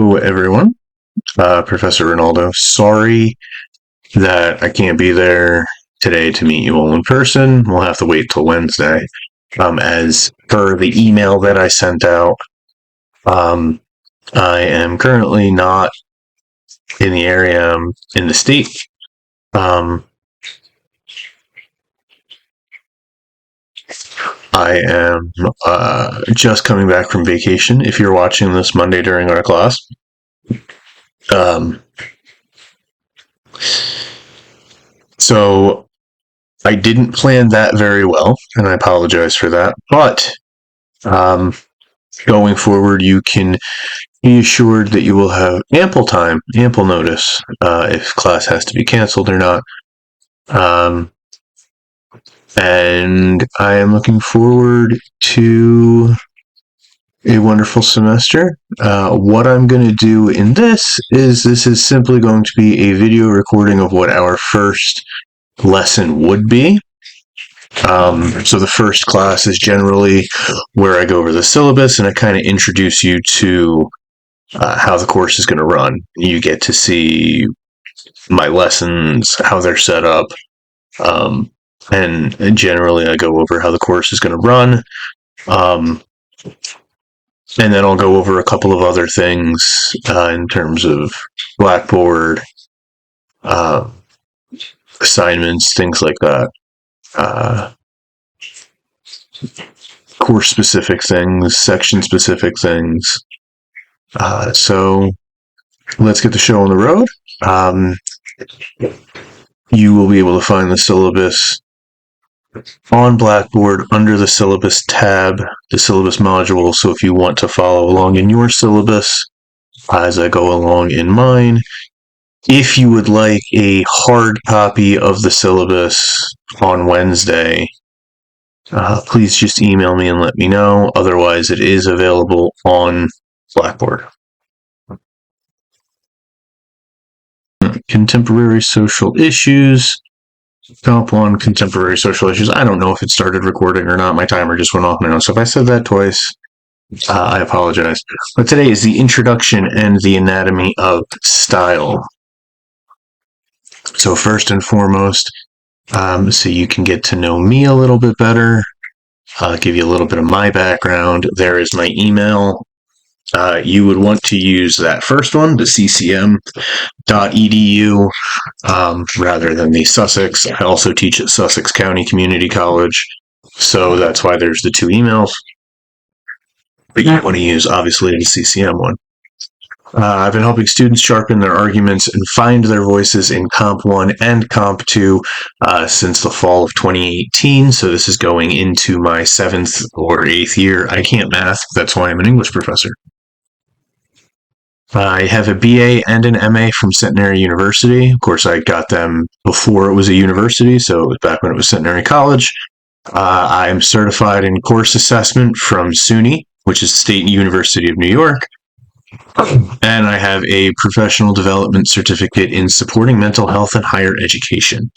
Hello, everyone. Professor Ronaldo. Sorry that I can't be there today to meet you all in person. We'll have to wait till Wednesday. As per the email that I sent out, I am currently not in the area, in the state. I am just coming back from vacation. If you're watching this Monday during our class, so I didn't plan that very well, and I apologize for that. But going forward, you can be assured that you will have ample time, ample notice, if class has to be canceled or not. And I am looking forward to a wonderful semester. What I'm going to do in this is simply going to be a video recording of what our first lesson would be. So the first class is generally where I go over the syllabus and I kind of introduce you to how the course is going to run. You get to see my lessons, how they're set up, and generally I go over how the course is going to run. And then I'll go over a couple of other things in terms of Blackboard, assignments, things like that. Course-specific things, section-specific things. So let's get the show on the road. You will be able to find the syllabus on Blackboard under the syllabus tab, the syllabus module. So if you want to follow along in your syllabus as I go along in mine, if you would like a hard copy of the syllabus on Wednesday, please just email me and let me know. Otherwise, it is available on Blackboard. Contemporary social issues. Comp 1, contemporary social issues. I don't know if it started recording or not. My timer just went off now. So if I said that twice, I apologize. But today is the introduction and the anatomy of style. So first and foremost, so you can get to know me a little bit better, give you a little bit of my background. There is my email. You would want to use that first one, the ccm.edu, rather than the Sussex. I also teach at Sussex County Community College, so that's why there's the two emails. But you want to use, obviously, the CCM one. I've been helping students sharpen their arguments and find their voices in Comp 1 and Comp 2 since the fall of 2018. So this is going into my 7th or 8th year. I can't math. That's why I'm an English professor. I have a BA and an MA from Centenary University. Of course, I got them before it was a university, so it was back when it was Centenary College. I'm certified in course assessment from SUNY, which is the State University of New York. And I have a professional development certificate in supporting mental health and higher education.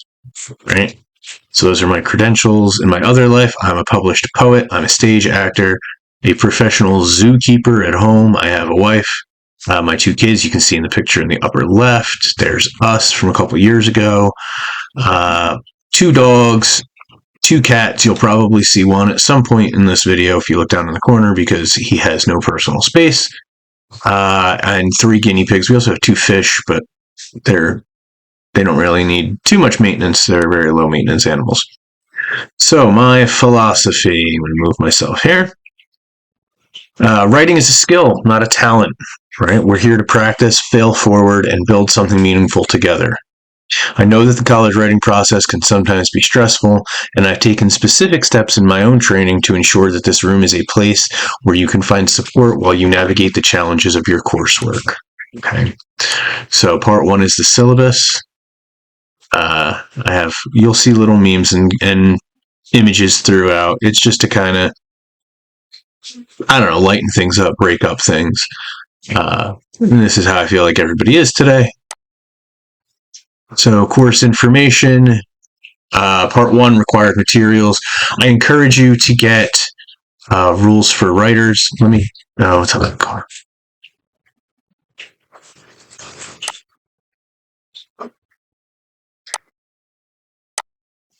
Right? So those are my credentials. In my other life, I'm a published poet. I'm a stage actor, a professional zookeeper at home. I have a wife. My two kids, you can see in the picture in the upper left. There's us from a couple years ago. 2 dogs, 2 cats. You'll probably see one at some point in this video if you look down in the corner because he has no personal space. And 3 guinea pigs. We also have 2 fish, but they don't really need too much maintenance. They're very low maintenance animals. So my philosophy, I'm going to move myself here. Writing is a skill, not a talent, right? We're here to practice, fail forward, and build something meaningful together. I know that the college writing process can sometimes be stressful, and I've taken specific steps in my own training to ensure that this room is a place where you can find support while you navigate the challenges of your coursework. Okay, so part 1 is the syllabus. You'll see little memes and images throughout. It's just to kind of, I don't know, lighten things up, break up things. And this is how I feel like everybody is today. So course information, part 1, required materials. I encourage you to get rules for writers. It's on the car.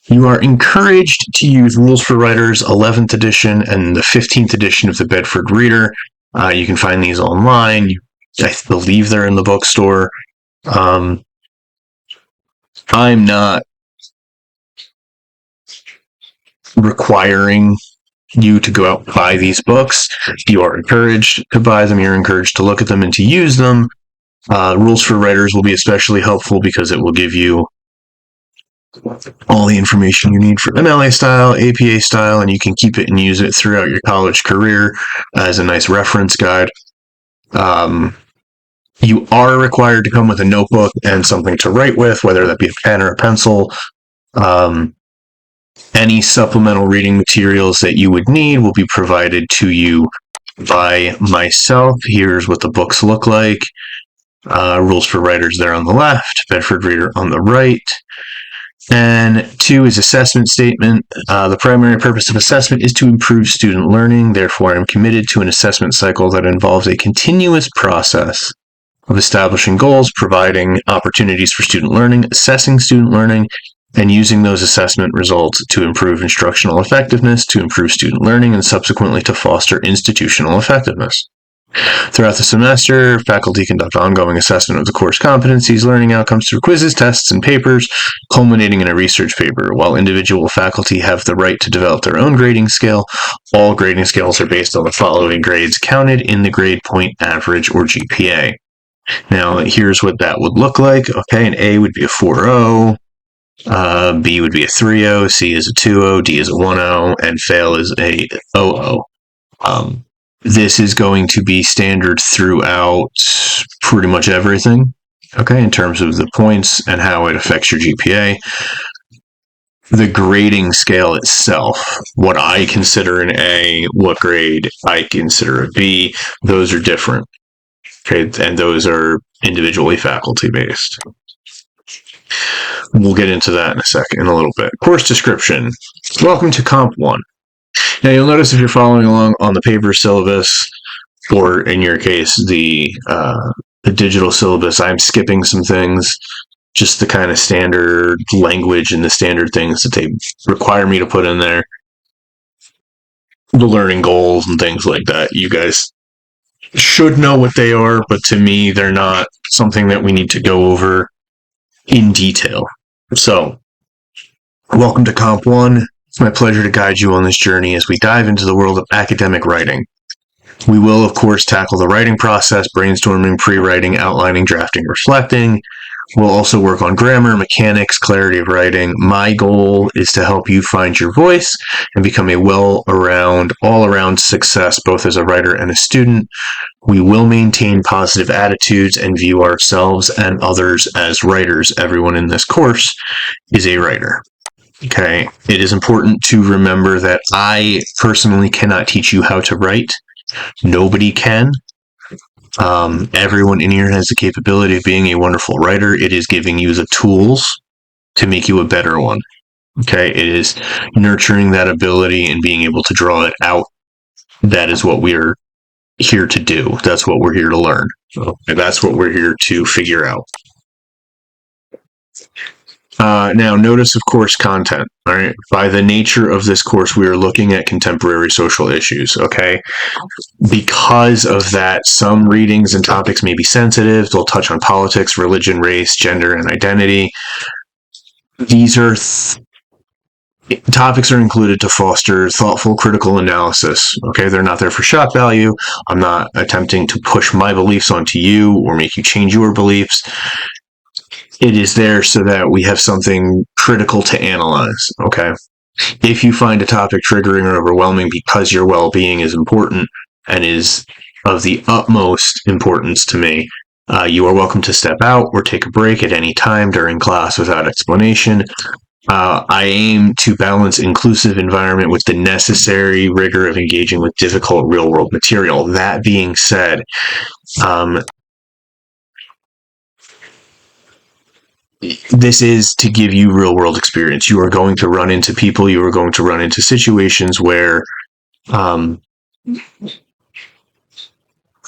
You are encouraged to use Rules for Writers 11th edition and the 15th edition of the Bedford Reader. You can find these online. I believe they're in the bookstore. I'm not requiring you to go out and buy these books. You are encouraged to buy them. You're encouraged to look at them and to use them. Rules for Writers will be especially helpful because it will give you all the information you need for MLA style, APA style, and you can keep it and use it throughout your college career as a nice reference guide. You are required to come with a notebook and something to write with, whether that be a pen or a pencil. Any supplemental reading materials that you would need will be provided to you by myself. Here's what the books look like. Rules for Writers there on the left, Bedford Reader on the right. And 2 is assessment statement. The primary purpose of assessment is to improve student learning. Therefore, I'm committed to an assessment cycle that involves a continuous process of establishing goals, providing opportunities for student learning, assessing student learning, and using those assessment results to improve instructional effectiveness, to improve student learning, and subsequently to foster institutional effectiveness. Throughout the semester, faculty conduct ongoing assessment of the course competencies, learning outcomes through quizzes, tests, and papers, culminating in a research paper. While individual faculty have the right to develop their own grading scale, all grading scales are based on the following grades counted in the grade point average, or GPA. Now, here's what that would look like. Okay, an A would be a 4.0, B would be a 3.0, C is a 2.0, D is a 1.0, and fail is a 0.0. This is going to be standard throughout pretty much everything, okay, in terms of the points and how it affects your GPA. The grading scale itself, what I consider an A, what grade I consider a B, those are different, okay, and those are individually faculty based. We'll get into that in a little bit. Course description. Welcome to Comp 1. Now, you'll notice if you're following along on the paper syllabus, or in your case, the digital syllabus, I'm skipping some things, just the kind of standard language and the standard things that they require me to put in there. The learning goals and things like that. You guys should know what they are, but to me, they're not something that we need to go over in detail. So, welcome to Comp 1. It's my pleasure to guide you on this journey as we dive into the world of academic writing. We will, of course, tackle the writing process, brainstorming, pre-writing, outlining, drafting, reflecting. We'll also work on grammar, mechanics, clarity of writing. My goal is to help you find your voice and become a all-around success, both as a writer and a student. We will maintain positive attitudes and view ourselves and others as writers. Everyone in this course is a writer. Okay, it is important to remember that I personally cannot teach you how to write. Nobody can. Everyone in here has the capability of being a wonderful writer. It is giving you the tools to make you a better one. Okay, it is nurturing that ability and being able to draw it out. That is what we're here to do. That's what we're here to learn. And that's what we're here to figure out. Now, notice, of course, content. All right. By the nature of this course, we are looking at contemporary social issues. Okay. Because of that, some readings and topics may be sensitive. They'll touch on politics, religion, race, gender, and identity. These are topics are included to foster thoughtful, critical analysis. Okay. They're not there for shock value. I'm not attempting to push my beliefs onto you or make you change your beliefs. It is there so that we have something critical to analyze, okay? If you find a topic triggering or overwhelming because your well-being is important and is of the utmost importance to me, you are welcome to step out or take a break at any time during class without explanation. I aim to balance inclusive environment with the necessary rigor of engaging with difficult real-world material. That being said, this is to give you real world experience. You are going to run into people, you are going to run into situations where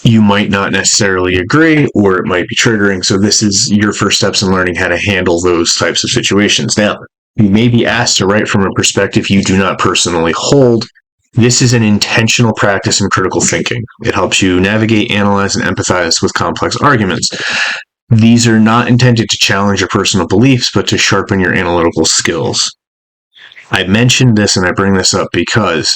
you might not necessarily agree, or it might be triggering. So this is your first steps in learning how to handle those types of situations. Now, You may be asked to write from a perspective you do not personally hold. This is an intentional practice in critical thinking. It helps you navigate, analyze, and empathize with complex arguments. These are not intended to challenge your personal beliefs, but to sharpen your analytical skills. I mentioned this and I bring this up because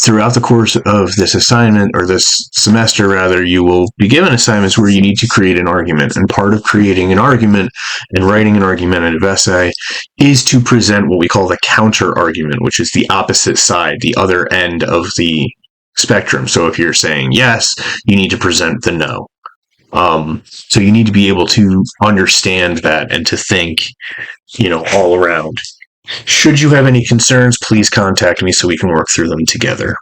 throughout the course of this assignment, or this semester rather, you will be given assignments where you need to create an argument. And part of creating an argument and writing an argumentative essay is to present what we call the counter argument, which is the opposite side, the other end of the spectrum. So if you're saying yes, you need to present the no. So you need to be able to understand that and to think, all around. Should you have any concerns, please contact me so we can work through them together.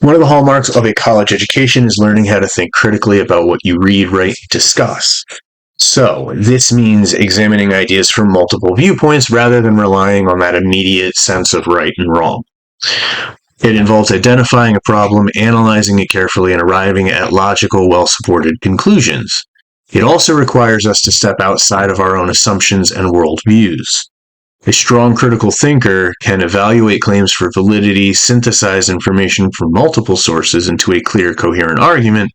One of the hallmarks of a college education is learning how to think critically about what you read, write, discuss. So this means examining ideas from multiple viewpoints rather than relying on that immediate sense of right and wrong. It involves identifying a problem, analyzing it carefully, and arriving at logical, well-supported conclusions. It also requires us to step outside of our own assumptions and worldviews. A strong critical thinker can evaluate claims for validity, synthesize information from multiple sources into a clear, coherent argument,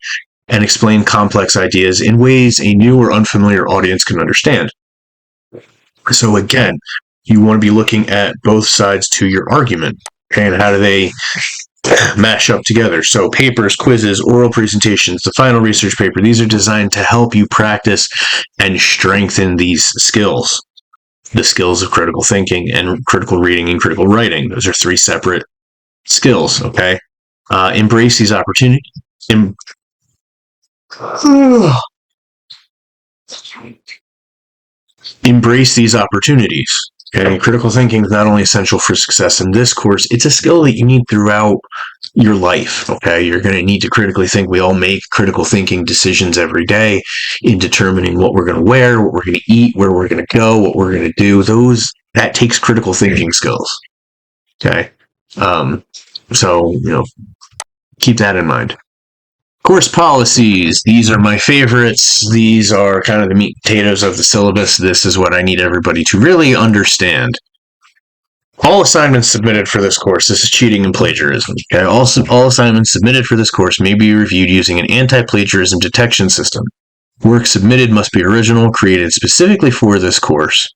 and explain complex ideas in ways a new or unfamiliar audience can understand. So again, you want to be looking at both sides to your argument. And how do they mash up together? So papers, quizzes, oral presentations, the final research paper, these are designed to help you practice and strengthen these skills. The skills of critical thinking and critical reading and critical writing. Those are three separate skills, okay? Embrace these opportunities. Embrace these opportunities. Okay, critical thinking is not only essential for success in this course, it's a skill that you need throughout your life. Okay, you're going to need to critically think. We all make critical thinking decisions every day in determining what we're going to wear, what we're going to eat, where we're going to go, what we're going to do. That takes critical thinking skills. Okay, so keep that in mind. Course policies. These are my favorites. These are kind of the meat and potatoes of the syllabus. This is what I need everybody to really understand. All assignments submitted for this course, this is cheating and plagiarism. Okay? All assignments submitted for this course may be reviewed using an anti-plagiarism detection system. Work submitted must be original, created specifically for this course,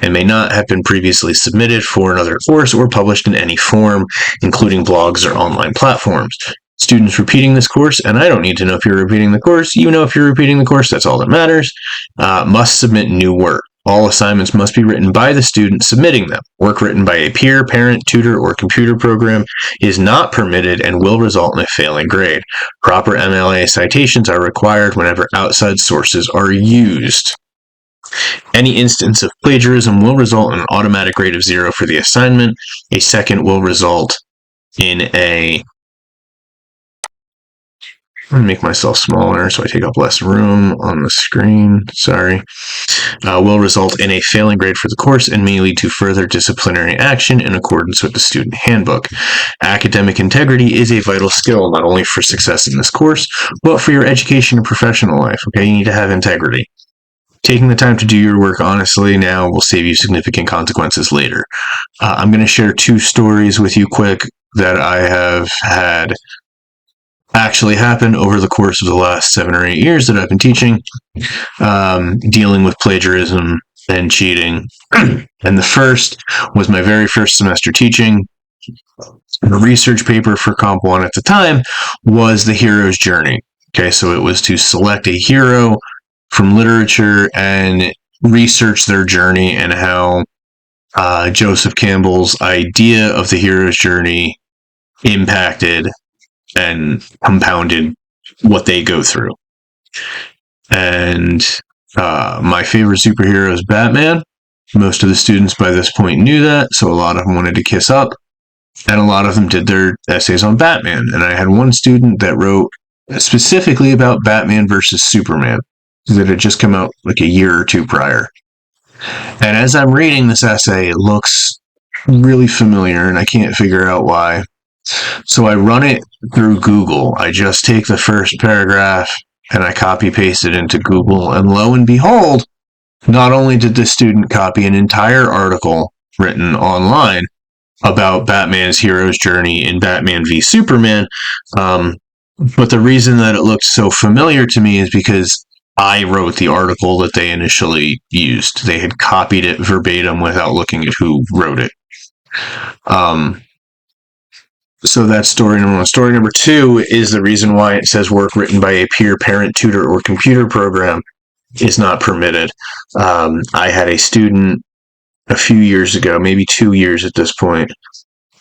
and may not have been previously submitted for another course or published in any form, including blogs or online platforms. Students repeating this course, and I don't need to know if you're repeating the course, you know if you're repeating the course, that's all that matters, must submit new work. All assignments must be written by the student submitting them. Work written by a peer, parent, tutor, or computer program is not permitted and will result in a failing grade. Proper MLA citations are required whenever outside sources are used. Any instance of plagiarism will result in an automatic grade of 0 for the assignment. A second will result in a... I'm going to make myself smaller so I take up less room on the screen. Sorry. Will result in a failing grade for the course and may lead to further disciplinary action in accordance with the student handbook. Academic integrity is a vital skill, not only for success in this course, but for your education and professional life. Okay, you need to have integrity. Taking the time to do your work honestly now will save you significant consequences later. I'm going to share 2 stories with you quick that I have had actually happen over the course of the last 7 or 8 years that I've been teaching, dealing with plagiarism and cheating. And the first was my very first semester teaching. The research paper for Comp 1 at the time was the hero's journey. Okay, so it was to select a hero from literature and research their journey and how Joseph Campbell's idea of the hero's journey impacted and compounded what they go through. And my favorite superhero is Batman. Most of the students by this point knew that, so a lot of them wanted to kiss up, and a lot of them did their essays on Batman. And I had one student that wrote specifically about Batman versus Superman, that had just come out like a year or 2 prior. And as I'm reading this essay, it looks really familiar, and I can't figure out why. So I run it through Google. I just take the first paragraph and I copy paste it into Google, and lo and behold, not only did the student copy an entire article written online about Batman's hero's journey in Batman v Superman, but the reason that it looked so familiar to me is because I wrote the article that they initially used. They had copied it verbatim without looking at who wrote it. So that's story number one. Story number two is the reason why it says work written by a peer, parent, tutor, or computer program is not permitted. I had a student a few years ago, maybe 2 years at this point,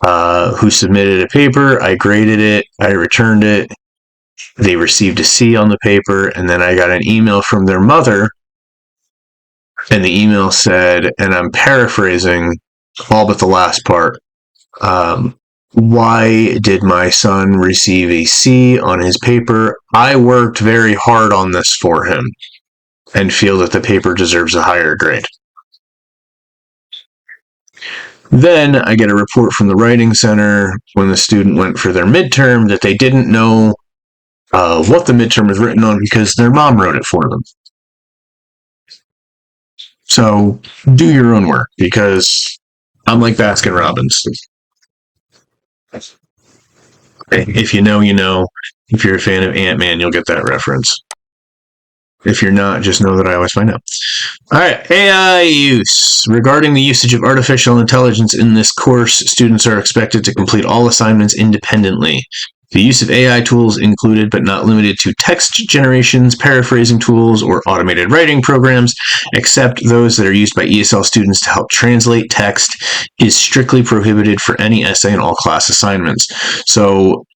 who submitted a paper. I graded it. I returned it. They received a C on the paper, and then I got an email from their mother, and the email said, and I'm paraphrasing all but the last part, why did my son receive a C on his paper? I worked very hard on this for him and feel that the paper deserves a higher grade. Then I get a report from the Writing Center when the student went for their midterm that they didn't know what the midterm was written on because their mom wrote it for them. So do your own work, because I'm like Baskin Robbins. If you know, you know. If you're a fan of Ant-Man, you'll get that reference. If you're not, just know that I always find out. All right, AI use. Regarding the usage of artificial intelligence in this course, students are expected to complete all assignments independently. The use of AI tools included but not limited to text generations, paraphrasing tools, or automated writing programs, except those that are used by ESL students to help translate text, is strictly prohibited for any essay and all class assignments. So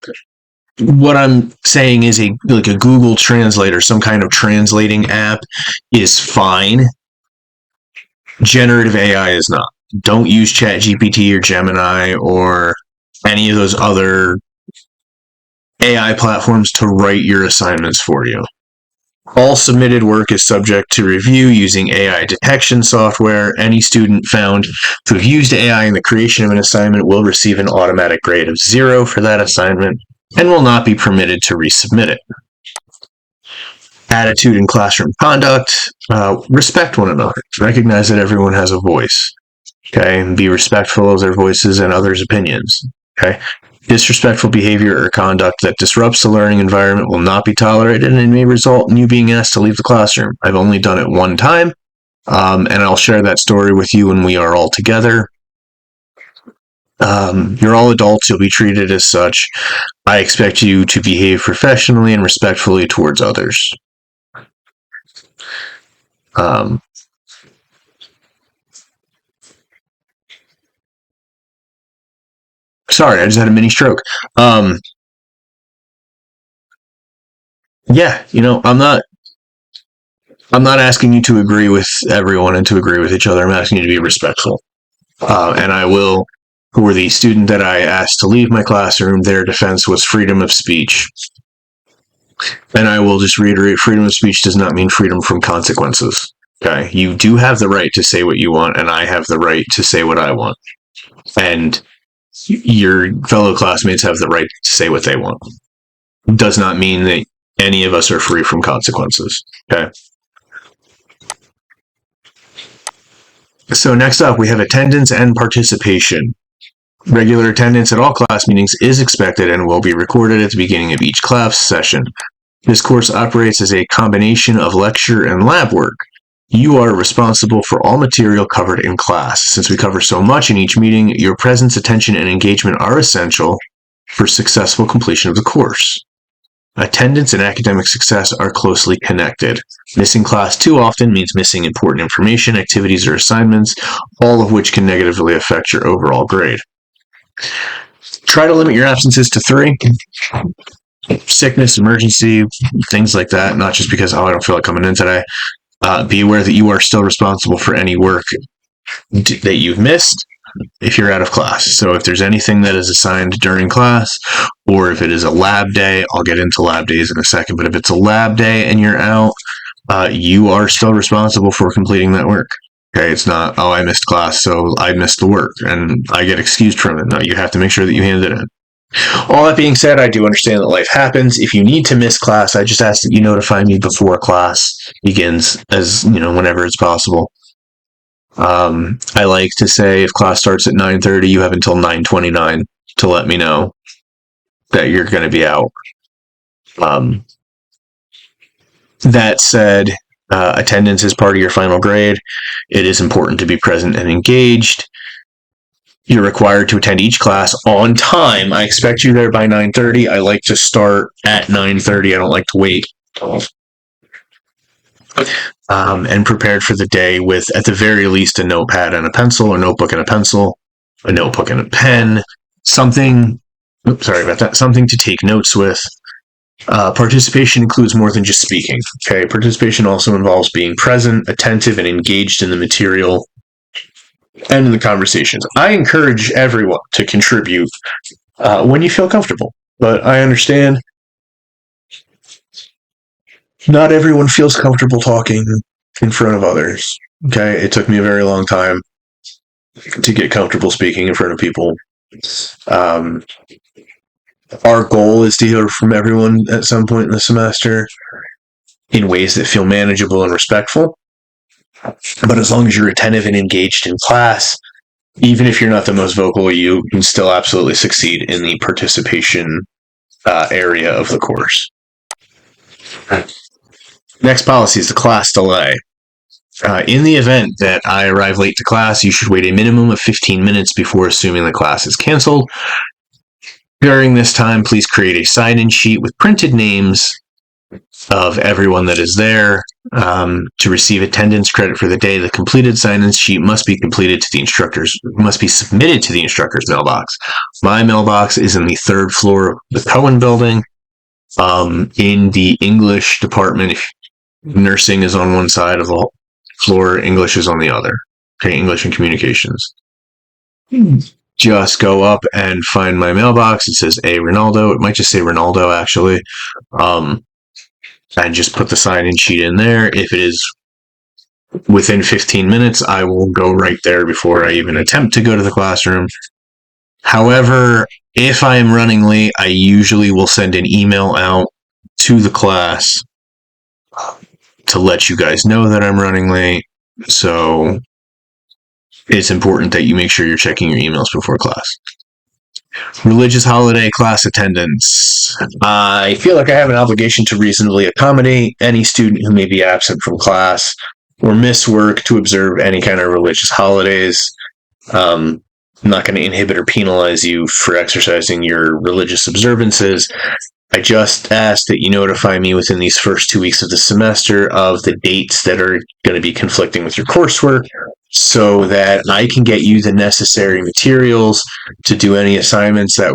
what I'm saying is like a Google Translate or some kind of translating app is fine. Generative AI is not. Don't use ChatGPT or Gemini or any of those other AI platforms to write your assignments for you. All submitted work is subject to review using AI detection software. Any student found to have used AI in the creation of an assignment will receive an automatic grade of 0 for that assignment and will not be permitted to resubmit it. Attitude in classroom conduct. Respect one another. Recognize that everyone has a voice. Okay, and be respectful of their voices and others' opinions. Okay. Disrespectful behavior or conduct that disrupts the learning environment will not be tolerated and may result in you being asked to leave the classroom. I've only done it one time, and I'll share that story with you when we are all together. You're all adults. You'll be treated as such. I expect you to behave professionally and respectfully towards others. Sorry, I just had a mini stroke. Yeah, I'm not asking you to agree with everyone and to agree with each other. I'm asking you to be respectful. And I will, for the student that I asked to leave my classroom, their defense was freedom of speech. And I will just reiterate, freedom of speech does not mean freedom from consequences. Okay? You do have the right to say what you want, and I have the right to say what I want. And your fellow classmates have the right to say what they want. It does not mean that any of us are free from consequences. Okay? So next up, we have attendance and participation. Regular attendance at all class meetings is expected and will be recorded at the beginning of each class session. This course operates as a combination of lecture and lab work. You are responsible for all material covered in class. Since we cover so much in each meeting, your presence, attention, and engagement are essential for successful completion of the course. Attendance and academic success are closely connected. Missing class too often means missing important information, activities, or assignments, all of which can negatively affect your overall grade. Try to limit your absences to 3. Sickness, emergency, things like that, not just because, I don't feel like coming in today. Be aware that you are still responsible for any work that you've missed if you're out of class. So if there's anything that is assigned during class, or if it is a lab day, I'll get into lab days in a second, but if it's a lab day and you're out, you are still responsible for completing that work. Okay, it's not, I missed class, so I missed the work, and I get excused from it. No, you have to make sure that you hand it in. All that being said, I do understand that life happens. If you need to miss class, I just ask that you notify me before class begins, as whenever it's possible. I like to say if class starts at 9:30, you have until 9:29 to let me know that you're going to be out. That said, attendance is part of your final grade. It is important to be present and engaged. You're required to attend each class on time. I expect you there by 9:30. I like to start at 9:30. I don't like to wait. And prepared for the day with, at the very least, a notepad and a pencil, or notebook and a pencil, a notebook and a pen, something to take notes with. Participation includes more than just speaking. Okay, participation also involves being present, attentive, and engaged in the material and in the conversations. I encourage everyone to contribute when you feel comfortable, but I understand not everyone feels comfortable talking in front of others. Okay, it took me a very long time to get comfortable speaking in front of people. Our goal is to hear from everyone at some point in the semester in ways that feel manageable and respectful. But as long as you're attentive and engaged in class, even if you're not the most vocal, you can still absolutely succeed in the participation area of the course. Next policy is the class delay. In the event that I arrive late to class, you should wait a minimum of 15 minutes before assuming the class is canceled. During this time, please create a sign-in sheet with printed names of everyone that is there. To receive attendance credit for the day, the completed sign-in sheet must be submitted to the instructor's mailbox. My mailbox is in the 3rd floor of the Cohen building. In the English department, nursing is on one side of the floor, English is on the other. Okay, English and communications. Just go up and find my mailbox. It says A. Ronaldo. It might just say Ronaldo, actually. And just put the sign-in sheet in there. If it is within 15 minutes, I will go right there before I even attempt to go to the classroom. However, if I am running late, I usually will send an email out to the class to let you guys know that I'm running late. So it's important that you make sure you're checking your emails before class. Religious holiday class attendance. I feel like I have an obligation to reasonably accommodate any student who may be absent from class or miss work to observe any kind of religious holidays. I'm not going to inhibit or penalize you for exercising your religious observances. I just ask that you notify me within these first 2 weeks of the semester of the dates that are going to be conflicting with your coursework, so that I can get you the necessary materials to do any assignments that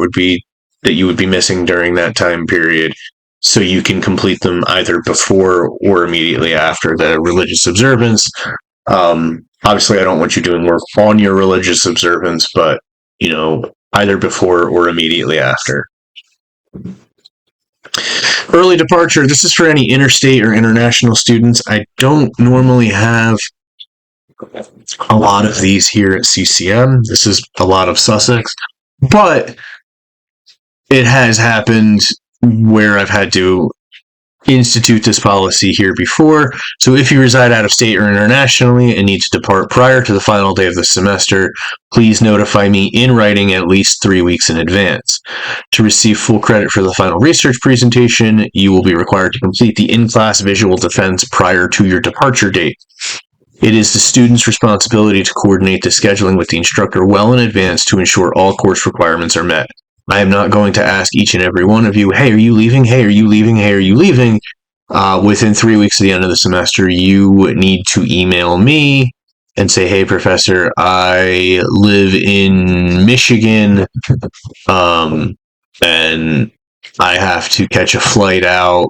you would be missing during that time period, so you can complete them either before or immediately after the religious observance. Obviously, I don't want you doing work on your religious observance, but either before or immediately after. Early departure. This is for any interstate or international students. I don't normally have a lot of these here at CCM. This is a lot of Sussex, but it has happened where I've had to institute this policy here before. So if you reside out of state or internationally and need to depart prior to the final day of the semester, please notify me in writing at least 3 weeks in advance. To receive full credit for the final research presentation, you will be required to complete the in-class visual defense prior to your departure date. It is the student's responsibility to coordinate the scheduling with the instructor well in advance to ensure all course requirements are met. I am not going to ask each and every one of you, hey, are you leaving? Hey, are you leaving? Hey, are you leaving? Within 3 weeks of the end of the semester, you need to email me and say, hey, professor, I live in Michigan, and I have to catch a flight out,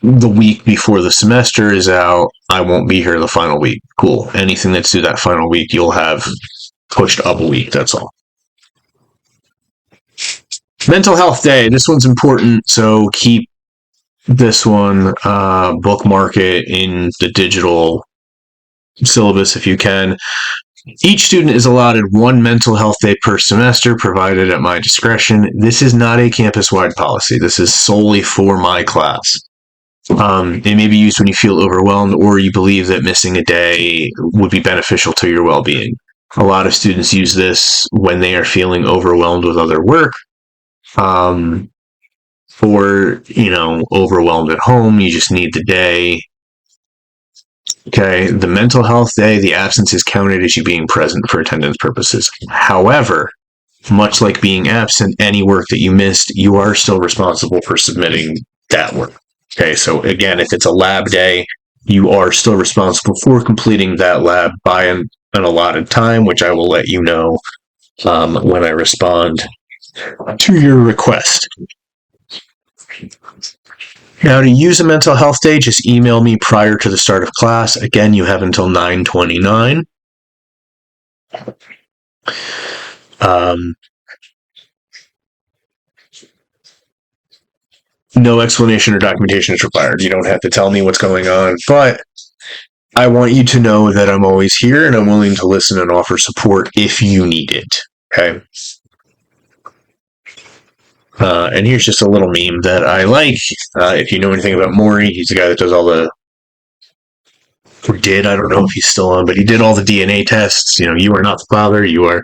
the week before the semester is out. I won't be here the final week. Cool. Anything that's due that final week, you'll have pushed up a week. That's all. Mental Health Day. This one's important, so keep this one, bookmark it in the digital syllabus if you can. Each student is allotted one mental health day per semester, provided at my discretion. This is not a campus-wide policy. This is solely for my class. It may be used when you feel overwhelmed or you believe that missing a day would be beneficial to your well-being. A lot of students use this when they are feeling overwhelmed with other work, or, overwhelmed at home. You just need the day. Okay, the mental health day, the absence is counted as you being present for attendance purposes. However, much like being absent, any work that you missed, you are still responsible for submitting that work. Okay, so again, if it's a lab day, you are still responsible for completing that lab by an allotted time, which I will let you know when I respond to your request. Now, to use a mental health day, just email me prior to the start of class. Again, you have until 9/29. No explanation or documentation is required. You don't have to tell me what's going on, but I want you to know that I'm always here and I'm willing to listen and offer support if you need it. Okay. And here's just a little meme that I like. If you know anything about Maury, he's the guy that does all the, or did, I don't know if he's still on, but he did all the DNA tests. You are not the father. You are,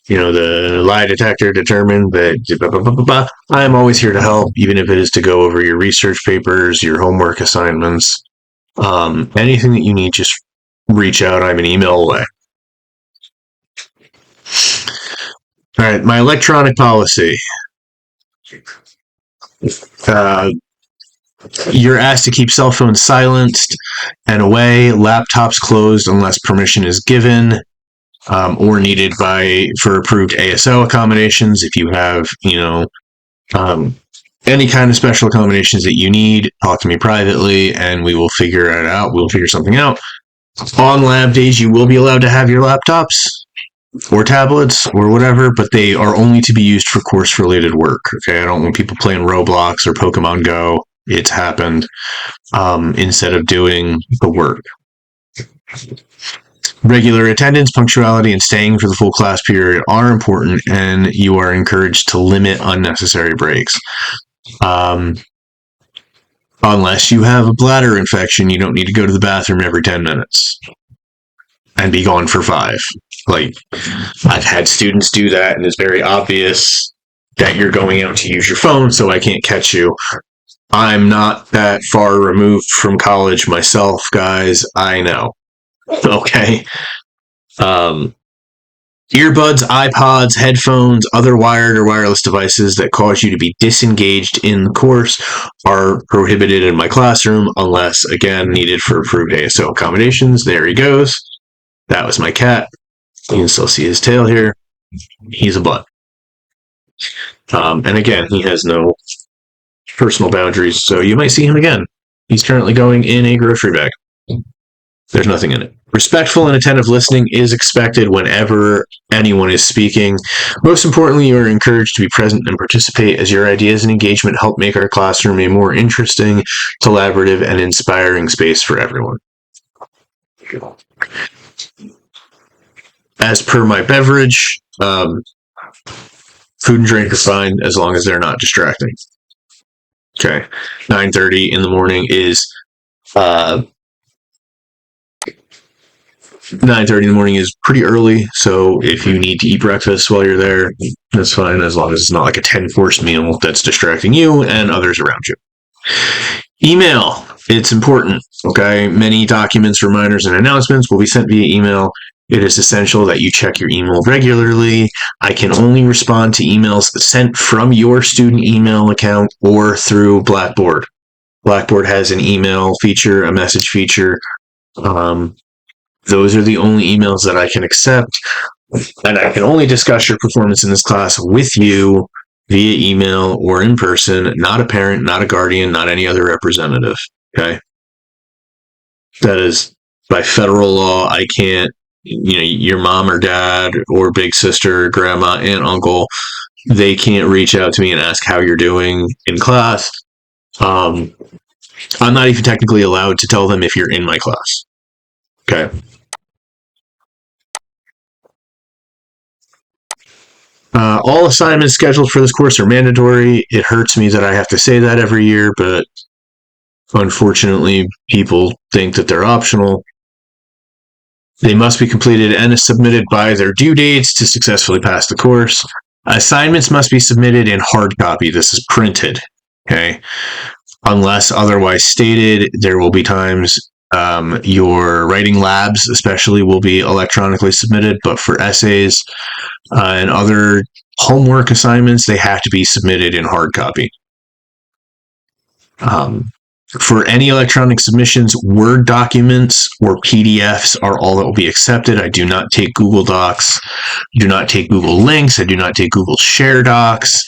the lie detector determined that I'm always here to help, even if it is to go over your research papers, your homework assignments, anything that you need, just reach out. I'm an email away. All right, my electronic policy. You're asked to keep cell phones silenced and away, laptops closed unless permission is given or needed for approved ASO accommodations. If you have, any kind of special accommodations that you need, talk to me privately and we will figure it out. We'll figure something out. On lab days, you will be allowed to have your laptops or tablets or whatever, but they are only to be used for course-related work. Okay, I don't want people playing Roblox or Pokemon Go. It's happened instead of doing the work. Regular attendance, punctuality, and staying for the full class period are important, and you are encouraged to limit unnecessary breaks. Unless you have a bladder infection, you don't need to go to the bathroom every 10 minutes and be gone for 5. Like, I've had students do that, and it's very obvious that you're going out to use your phone, so I can't catch you. I'm not that far removed from college myself, guys. I know. Okay. Earbuds, iPods, headphones, other wired or wireless devices that cause you to be disengaged in the course are prohibited in my classroom unless, again, needed for approved ASO accommodations. There he goes. That was my cat. You can still see his tail here. He's a butt. And again, he has no personal boundaries, so you might see him again. He's currently going in a grocery bag. There's nothing in it. Respectful and attentive listening is expected whenever anyone is speaking. Most importantly, you are encouraged to be present and participate, as your ideas and engagement help make our classroom a more interesting, collaborative, and inspiring space for everyone. As per my beverage, food and drink is fine as long as they're not distracting. Okay, 9:30 in the morning is 9:30 in the morning is pretty early, so if you need to eat breakfast while you're there, that's fine, as long as it's not like a 10-course meal that's distracting you and others around you. Email, it's important, okay? Many documents, reminders, and announcements will be sent via email. It is essential that you check your email regularly. I can only respond to emails sent from your student email account or through Blackboard. Blackboard has an email feature, a message feature. Those are the only emails that I can accept, and I can only discuss your performance in this class with you via email or in person, not a parent, not a guardian, not any other representative, okay? That is, by federal law, I can't, your mom or dad or big sister, grandma, aunt, uncle, they can't reach out to me and ask how you're doing in class. I'm not even technically allowed to tell them if you're in my class, okay? All assignments scheduled for this course are mandatory. It hurts me that I have to say that every year, but unfortunately, people think that they're optional. They must be completed and submitted by their due dates to successfully pass the course. Assignments must be submitted in hard copy. This is printed, okay? Unless otherwise stated, there will be times your writing labs, especially, will be electronically submitted, but for essays and other homework assignments, they have to be submitted in hard copy. For any electronic submissions, Word documents or PDFs are all that will be accepted. I do not take Google Docs, do not take Google Links, I do not take Google Share Docs.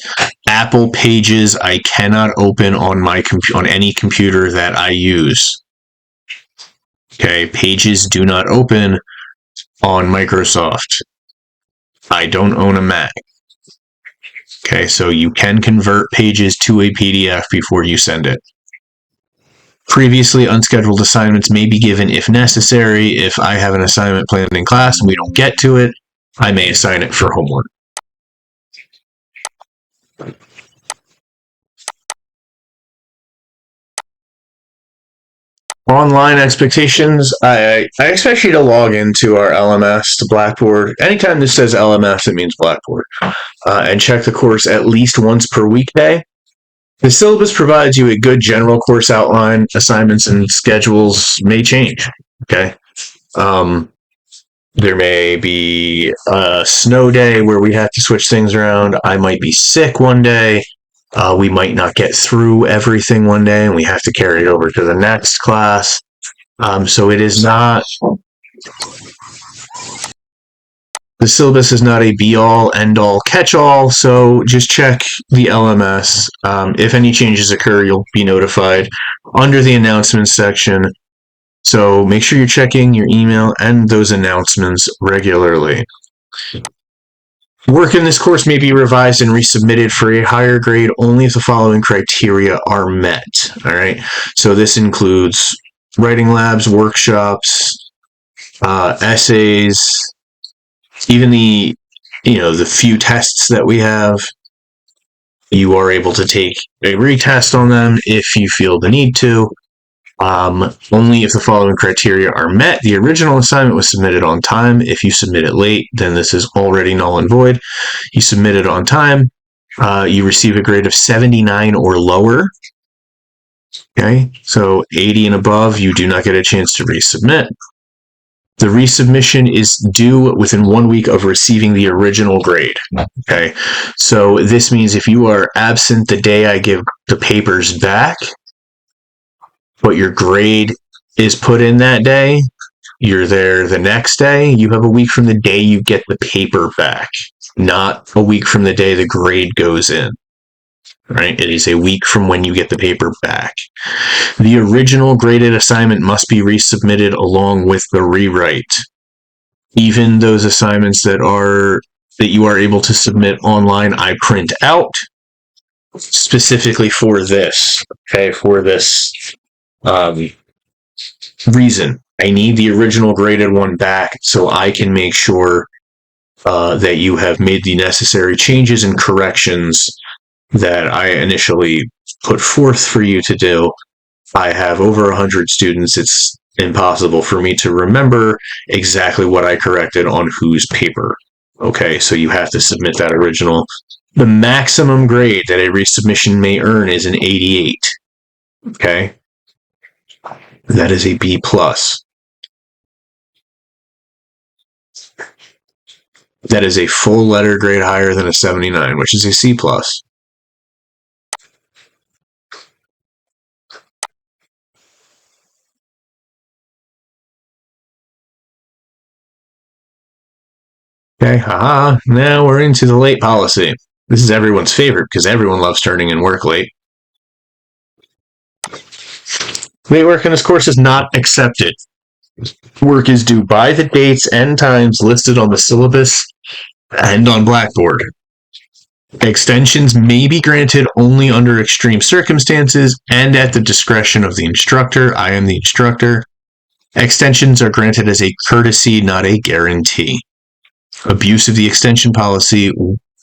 Apple Pages I cannot open on my on any computer that I use. Okay, Pages do not open on Microsoft. I don't own a Mac. Okay, so you can convert Pages to a PDF before you send it. Previously unscheduled assignments may be given if necessary. If I have an assignment planned in class and we don't get to it, I may assign it for homework. Online expectations. I expect you to log into our LMS to Blackboard. Anytime this says LMS, it means Blackboard. And check the course at least once per weekday. The syllabus provides you a good general course outline. Assignments and schedules may change, okay? There may be a snow day where we have to switch things around. I might be sick one day. We might not get through everything one day and we have to carry it over to the next class. So it is not... The syllabus is not a be-all, end-all, catch-all, so just check the LMS. If any changes occur, you'll be notified under the announcements section. So make sure you're checking your email and those announcements regularly. Work in this course may be revised and resubmitted for a higher grade only if the following criteria are met. All right, so this includes writing labs, workshops, essays, even the few tests that we have. You are able to take a retest on them if you feel the need to. Only if the following criteria are met. The original assignment was submitted on time. If you submit it late, then this is already null and void. You submit it on time. You receive a grade of 79 or lower. Okay, so 80 and above, you do not get a chance to resubmit. The resubmission is due within 1 week of receiving the original grade. Okay, so this means if you are absent the day I give the papers back, but your grade is put in that day, you're there the next day, you have a week from the day you get the paper back, not a week from the day the grade goes in. Right? It is a week from when you get the paper back. The original graded assignment must be resubmitted along with the rewrite. Even those assignments that you are able to submit online, I print out specifically for this. Okay, for this reason. I need the original graded one back so I can make sure that you have made the necessary changes and corrections that I initially put forth for you to do. I have over 100 students. It's impossible for me to remember exactly what I corrected on whose paper. Okay, so you have to submit that original. The maximum grade that a resubmission may earn is an 88. Okay, that is a B+. That is a full letter grade higher than a 79, which is a C+. Okay, haha, now we're into the late policy. This is everyone's favorite because everyone loves turning in work late. Late work in this course is not accepted. Work is due by the dates and times listed on the syllabus and on Blackboard. Extensions may be granted only under extreme circumstances and at the discretion of the instructor. I am the instructor. Extensions are granted as a courtesy, not a guarantee. Abuse of the extension policy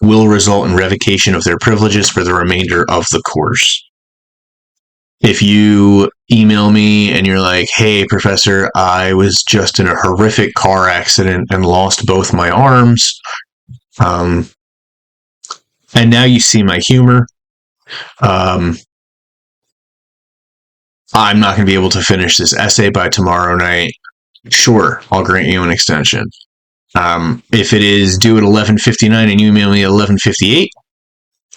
will result in revocation of their privileges for the remainder of the course. If you email me and you're like, hey, professor, I was just in a horrific car accident and lost both my arms, and now you see my humor, I'm not going to be able to finish this essay by tomorrow night. Sure, I'll grant you an extension. If it is due at 11:59 and you email me at 11:58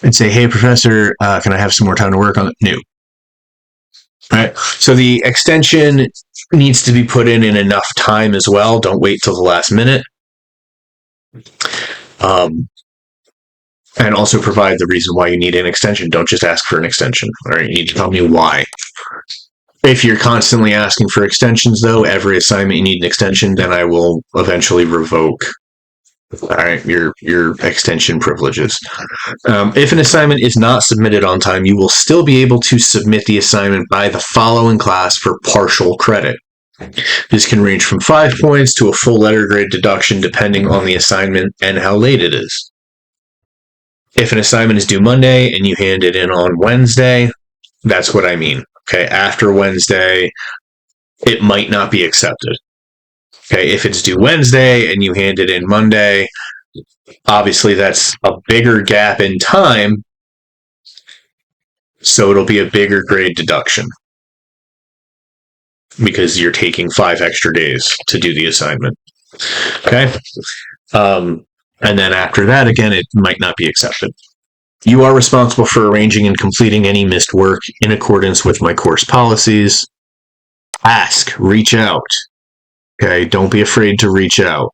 and say, hey, professor, can I have some more time to work on it? No. Right. So the extension needs to be put in enough time as well. Don't wait till the last minute. And also provide the reason why you need an extension. Don't just ask for an extension. All right. You need to tell me why. If you're constantly asking for extensions, though, every assignment you need an extension, then I will eventually revoke, all right, your extension privileges. If an assignment is not submitted on time, you will still be able to submit the assignment by the following class for partial credit. This can range from 5 points to a full letter grade deduction depending on the assignment and how late it is. If an assignment is due Monday and you hand it in on Wednesday, that's what I mean. Okay, after Wednesday, it might not be accepted. Okay, if it's due Wednesday and you hand it in Monday, obviously that's a bigger gap in time, so it'll be a bigger grade deduction because you're taking 5 extra days to do the assignment. Okay, and then after that, again, it might not be accepted. You are responsible for arranging and completing any missed work in accordance with my course policies. Ask, reach out. Okay, don't be afraid to reach out.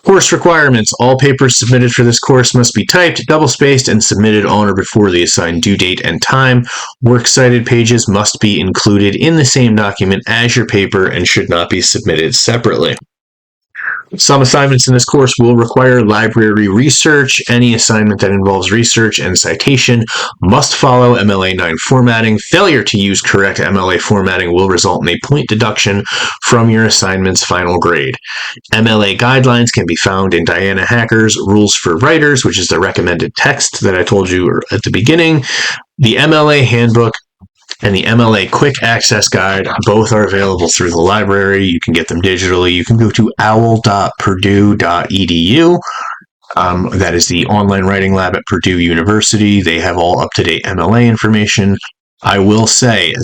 Course requirements. All papers submitted for this course must be typed, double-spaced, and submitted on or before the assigned due date and time. Works cited pages must be included in the same document as your paper and should not be submitted separately. Some assignments in this course will require library research. Any assignment that involves research and citation must follow MLA 9 formatting. Failure to use correct MLA formatting will result in a point deduction from your assignment's final grade. MLA guidelines can be found in Diana Hacker's Rules for Writers, which is the recommended text that I told you at the beginning. The MLA handbook and the MLA Quick Access Guide, both are available through the library. You can get them digitally. You can go to owl.purdue.edu. That is the online writing lab at Purdue University. They have all up-to-date MLA information. I will say, in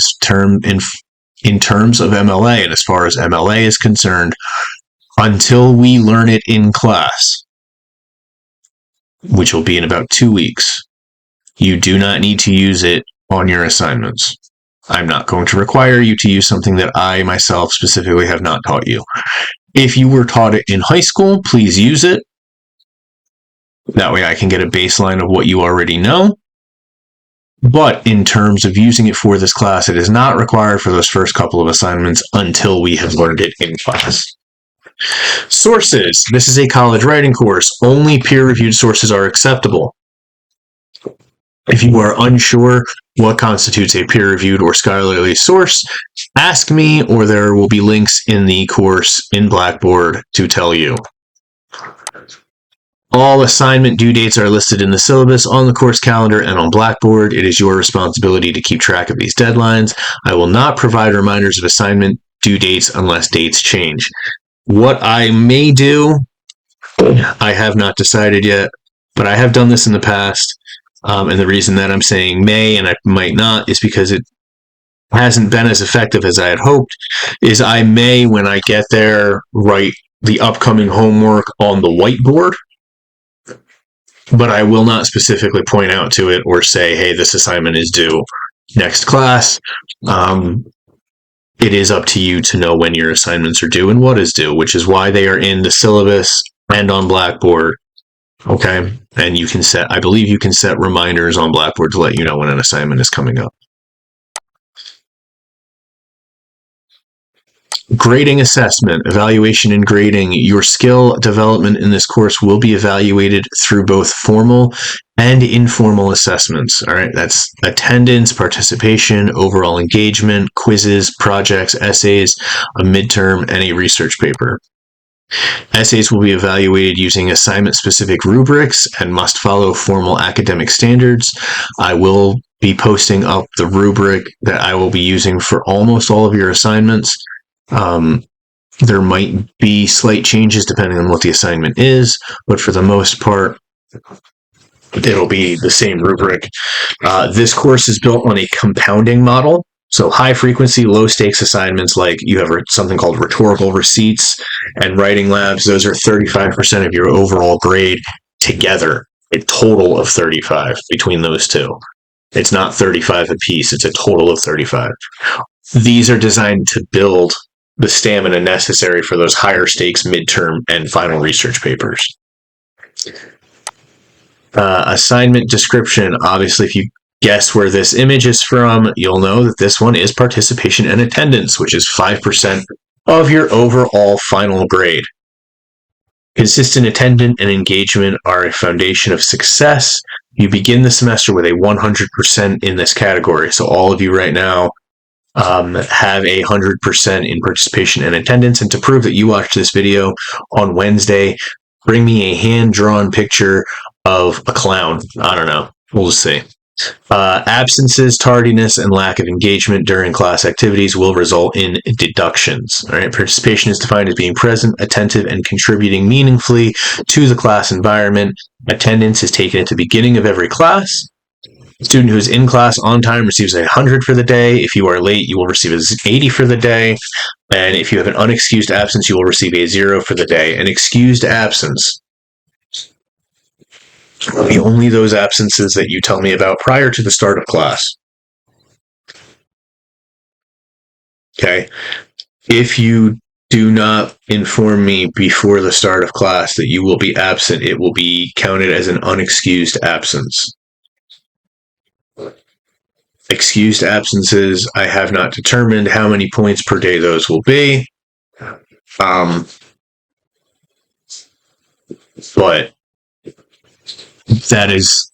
terms of MLA, and as far as MLA is concerned, until we learn it in class, which will be in about 2 weeks, you do not need to use it on your assignments. I'm not going to require you to use something that I myself specifically have not taught you. If you were taught it in high school, please use it. That way I can get a baseline of what you already know. But in terms of using it for this class, it is not required for those first couple of assignments until we have learned it in class. Sources. This is a college writing course. Only peer-reviewed sources are acceptable. If you are unsure what constitutes a peer-reviewed or scholarly source, ask me, or there will be links in the course in Blackboard to tell you. All assignment due dates are listed in the syllabus on the course calendar and on Blackboard. It is your responsibility to keep track of these deadlines. I will not provide reminders of assignment due dates unless dates change. What I may do, I have not decided yet, but I have done this in the past. And the reason that I'm saying may and I might not is because it hasn't been as effective as I had hoped, is I may, when I get there, write the upcoming homework on the whiteboard, but I will not specifically point out to it or say, hey, this assignment is due next class. It is up to you to know when your assignments are due and what is due, which is why they are in the syllabus and on Blackboard. Okay, and you can set, I believe you can set reminders on Blackboard to let you know when an assignment is coming up. Grading assessment, evaluation and grading. Your skill development in this course will be evaluated through both formal and informal assessments. All right, that's attendance, participation, overall engagement, quizzes, projects, essays, a midterm, and a research paper. Essays will be evaluated using assignment-specific rubrics and must follow formal academic standards. I will be posting up the rubric that I will be using for almost all of your assignments. There might be slight changes depending on what the assignment is, but for the most part, it'll be the same rubric. This course is built on a compounding model. So high frequency, low stakes assignments, like you have something called rhetorical receipts and writing labs, those are 35% of your overall grade together, a total of 35 between those two. It's not 35 apiece, it's a total of 35. These are designed to build the stamina necessary for those higher stakes midterm and final research papers. Assignment description, obviously, if you guess where this image is from, you'll know that this one is participation and attendance, which is 5% of your overall final grade. Consistent attendance and engagement are a foundation of success. You begin the semester with a 100% in this category. So all of you right now have a 100% in participation and attendance. And to prove that you watched this video on Wednesday, bring me a hand-drawn picture of a clown. I don't know. We'll just see. Absences, tardiness, and lack of engagement during class activities will result in deductions. All right, participation is defined as being present, attentive, and contributing meaningfully to the class environment. Attendance is taken at the beginning of every class. A student who is in class on time receives 100 for the day. If you are late, you will receive 80 for the day. And if you have an unexcused absence, you will receive a 0 for the day. An excused absence will be only those absences that you tell me about prior to the start of class. Okay? If you do not inform me before the start of class that you will be absent, it will be counted as an unexcused absence. Excused absences, I have not determined how many points per day those will be. But that is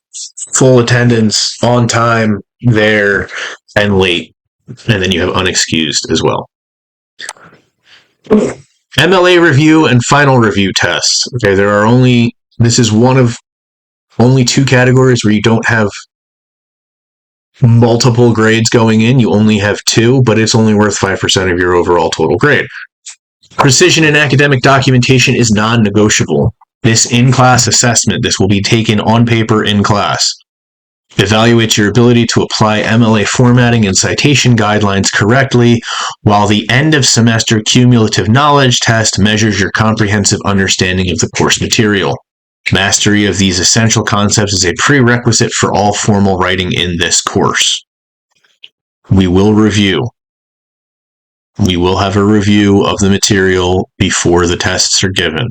full attendance, on time, there, and late. And then you have unexcused as well. MLA review and final review tests. Okay, this is one of only 2 categories where you don't have multiple grades going in. You only have 2, but it's only worth 5% of your overall total grade. Precision in academic documentation is non-negotiable. This in-class assessment, this will be taken on paper in class, evaluates your ability to apply MLA formatting and citation guidelines correctly, while the end of semester cumulative knowledge test measures your comprehensive understanding of the course material. Mastery of these essential concepts is a prerequisite for all formal writing in this course. We will review. We will have a review of the material before the tests are given.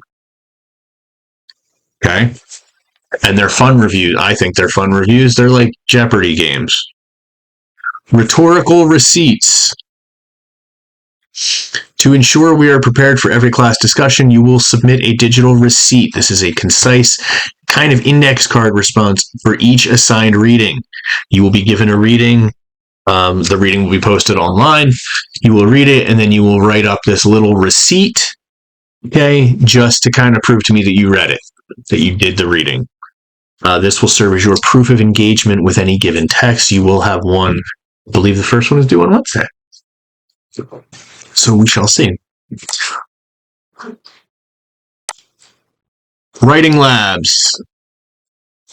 Okay? And they're fun reviews. I think they're fun reviews. They're like Jeopardy games. Rhetorical receipts. To ensure we are prepared for every class discussion, you will submit a digital receipt. This is a concise kind of index card response for each assigned reading. You will be given a reading. The reading will be posted online. You will read it, and then you will write up this little receipt, okay, just to kind of prove to me that you read it, that you did the reading. This will serve as your proof of engagement with any given text. You will have one. I believe the first one is due on Wednesday. So we shall see. Writing labs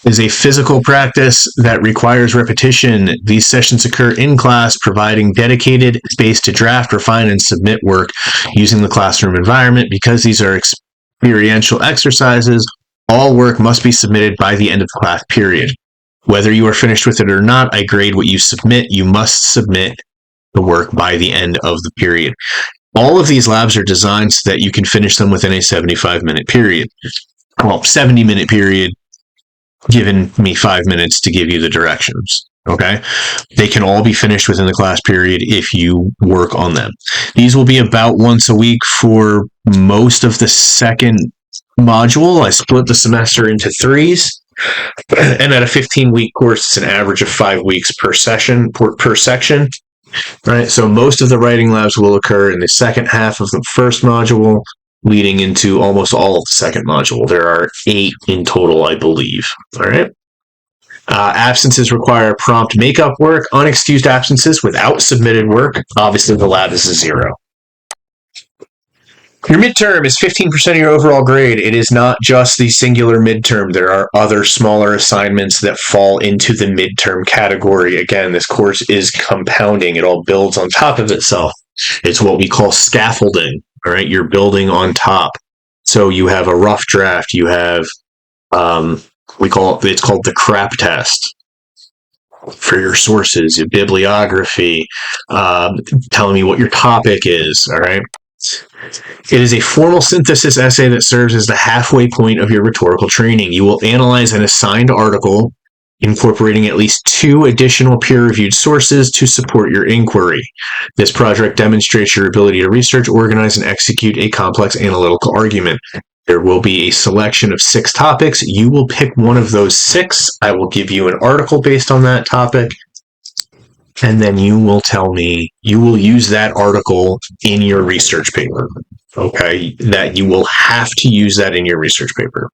is a physical practice that requires repetition. These sessions occur in class, providing dedicated space to draft, refine, and submit work using the classroom environment. Because these are experiential exercises, all work must be submitted by the end of the class period. Whether you are finished with it or not, I grade what you submit. You must submit the work by the end of the period. All of these labs are designed so that you can finish them within a 75-minute period. Well, 70-minute period, given me 5 minutes to give you the directions. Okay? They can all be finished within the class period if you work on them. These will be about once a week for most of the second module. I split the semester into 3s. And at a 15-week course, it's an average of 5 weeks per session, per section. Right? So most of the writing labs will occur in the second half of the first module, leading into almost all of the second module. There are 8 in total, I believe. All right. Absences require prompt makeup work. Unexcused absences without submitted work, obviously the lab is a 0. Your midterm is 15% of your overall grade. It is not just the singular midterm. There are other smaller assignments that fall into the midterm category. Again, this course is compounding. It all builds on top of itself. It's what we call scaffolding. All right, you're building on top. So you have a rough draft. You have it's called the crap test for your sources, your bibliography, telling me what your topic is. All right. It is a formal synthesis essay that serves as the halfway point of your rhetorical training. You will analyze an assigned article, incorporating at least 2 additional peer-reviewed sources to support your inquiry. This project demonstrates your ability to research, organize, and execute a complex analytical argument. There will be a selection of 6 topics. You will pick one of those 6. I will give you an article based on that topic. And then you will tell me, you will use that article in your research paper. Okay, that you will have to use that in your research paper.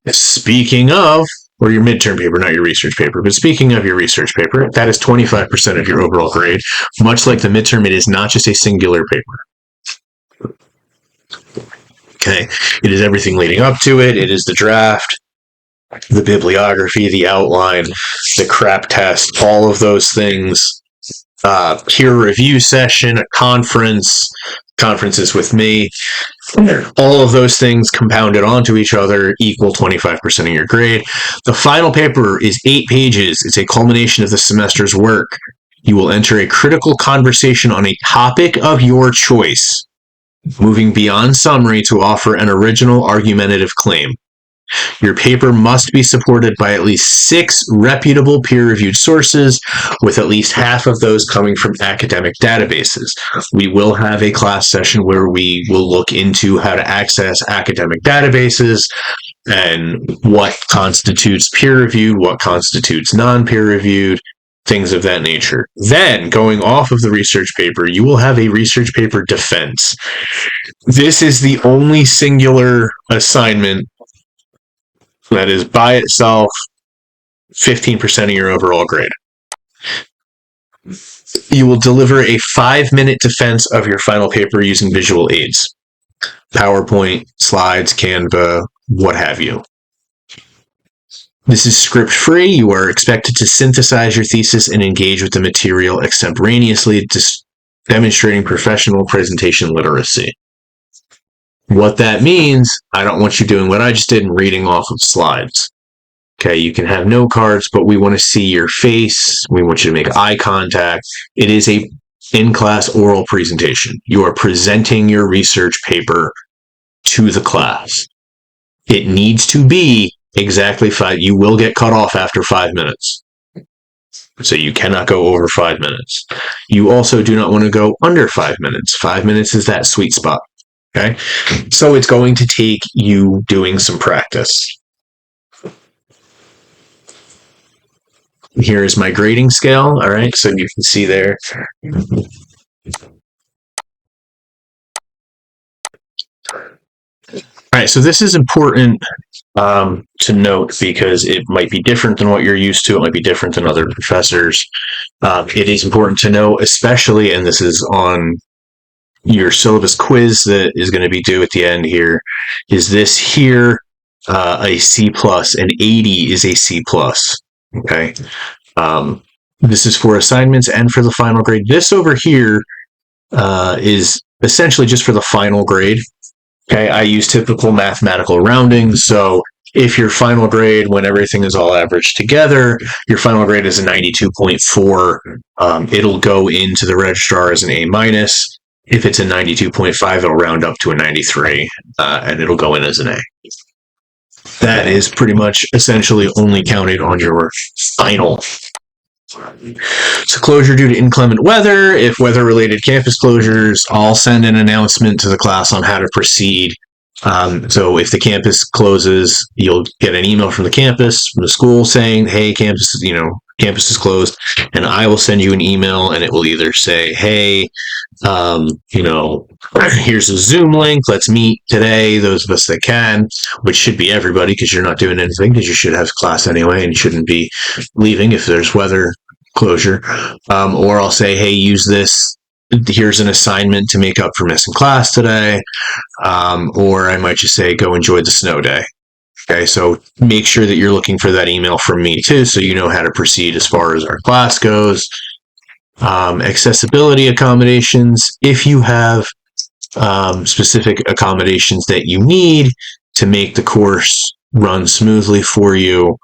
Speaking of, or your midterm paper, not your research paper, but speaking of your research paper, that is 25% of your overall grade. Much like the midterm, it is not just a singular paper. Okay, it is everything leading up to it. It is the draft, the bibliography, the outline, the crap test, all of those things, peer review session, a conferences with me, all of those things compounded onto each other equal 25% of your grade. The final paper is 8 pages. It's a culmination of the semester's work. You will enter a critical conversation on a topic of your choice, moving beyond summary to offer an original argumentative claim. Your paper must be supported by at least 6 reputable peer-reviewed sources, with at least half of those coming from academic databases. We will have a class session where we will look into how to access academic databases and what constitutes peer-reviewed, what constitutes non-peer-reviewed, things of that nature. Then, going off of the research paper, you will have a research paper defense. This is the only singular assignment that is by itself 15% of your overall grade. You will deliver a 5-minute defense of your final paper using visual aids. PowerPoint, slides, Canva, what have you. This is script-free. You are expected to synthesize your thesis and engage with the material extemporaneously, demonstrating professional presentation literacy. What that means, I don't want you doing what I just did and reading off of slides. Okay, you can have note cards, but we want to see your face. We want you to make eye contact. It is a in-class oral presentation. You are presenting your research paper to the class. It needs to be exactly 5. You will get cut off after 5 minutes. So you cannot go over 5 minutes. You also do not want to go under 5 minutes. 5 minutes is that sweet spot. Okay, so it's going to take you doing some practice. Here is my grading scale. All right, so you can see there. All right, so this is important to note because it might be different than what you're used to. It might be different than other professors. It is important to know, especially, and this is on your syllabus quiz that is going to be due at the end here, is this here a C+, and 80 is a C+. Okay. This is for assignments and for the final grade. This over here is essentially just for the final grade. Okay, I use typical mathematical rounding, so if your final grade, when everything is all averaged together, your final grade is a 92.4, it'll go into the registrar as an A-. If it's a 92.5, it'll round up to a 93, and it'll go in as an A. That is pretty much essentially only counted on your final. So closure due to inclement weather. If weather-related campus closures, I'll send an announcement to the class on how to proceed So if the campus closes, you'll get an email from the campus, from the school saying, hey, campus is closed. And I will send you an email and it will either say, hey, here's a Zoom link. Let's meet today. Those of us that can, which should be everybody because you're not doing anything because you should have class anyway and you shouldn't be leaving if there's weather closure. Or I'll say, hey, use this. Here's an assignment to make up for missing class today. Or I might just say, go enjoy the snow day. Okay, so make sure that you're looking for that email from me too, so you know how to proceed as far as our class goes. Accessibility accommodations, if you have specific accommodations that you need to make the course run smoothly for you,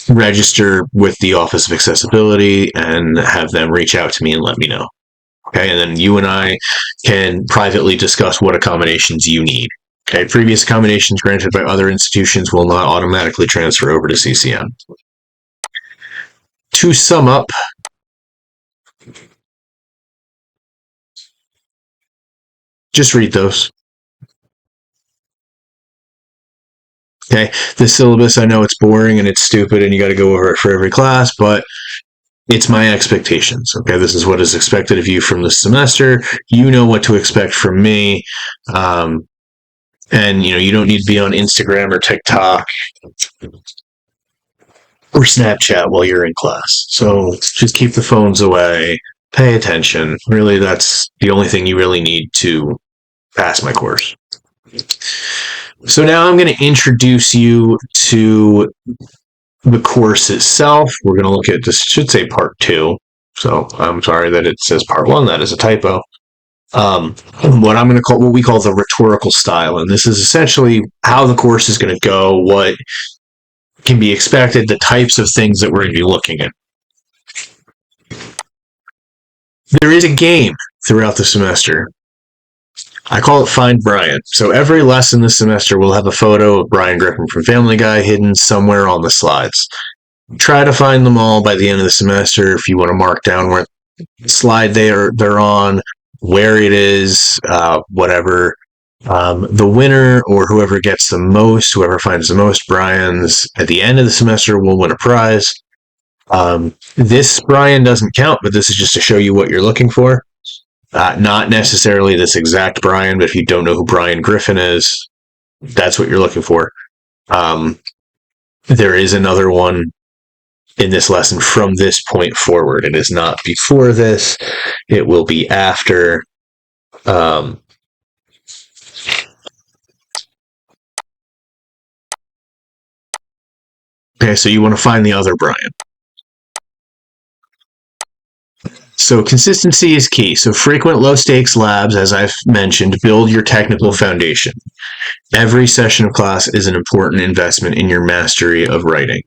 register with the Office of Accessibility and have them reach out to me and let me know. Okay, and then you and I can privately discuss what accommodations you need. Okay, previous accommodations granted by other institutions will not automatically transfer over to CCM. To sum up, just read those. Okay, the syllabus, I know it's boring and it's stupid and you got to go over it for every class, but it's my expectations. Okay, this is what is expected of you from this semester. You know what to expect from me. And you don't need to be on Instagram or TikTok or Snapchat while you're in class. So just keep the phones away, pay attention. Really, that's the only thing you really need to pass my course. So now I'm going to introduce you to the course itself. We're going to look at this, should say part 2. So I'm sorry that it says part 1. That is a typo. What I'm going to call, what we call the rhetorical style. And this is essentially how the course is going to go, what can be expected, the types of things that we're going to be looking at. There is a game throughout the semester. I call it Find Brian. So every lesson this semester will have a photo of Brian Griffin from Family Guy hidden somewhere on the slides. Try to find them all by the end of the semester if you want to mark down what slide they're on, where it is, whatever. The winner or whoever gets the most, whoever finds the most Brians at the end of the semester will win a prize. This Brian doesn't count, but this is just to show you what you're looking for. Not necessarily this exact Brian, but if you don't know who Brian Griffin is, that's what you're looking for. There is another one in this lesson from this point forward. It is not before this. It will be after. Okay, so you want to find the other Brian. So consistency is key. So frequent low-stakes labs, as I've mentioned, build your technical foundation. Every session of class is an important investment in your mastery of writing.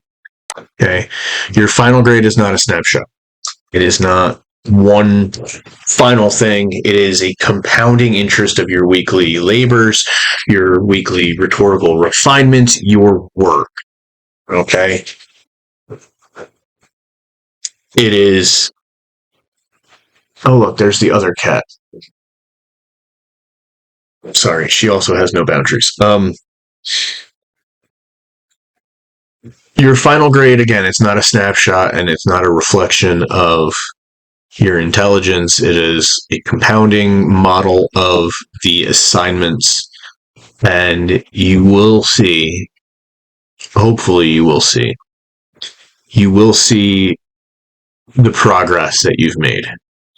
Okay, your final grade is not a snapshot. It is not one final thing. It is a compounding interest of your weekly labors, your weekly rhetorical refinement, your work. Okay, it is. Oh, look, there's the other cat. Sorry, she also has no boundaries. Your final grade, again, it's not a snapshot and it's not a reflection of your intelligence. It is a compounding model of the assignments. And you will see, hopefully you will see the progress that you've made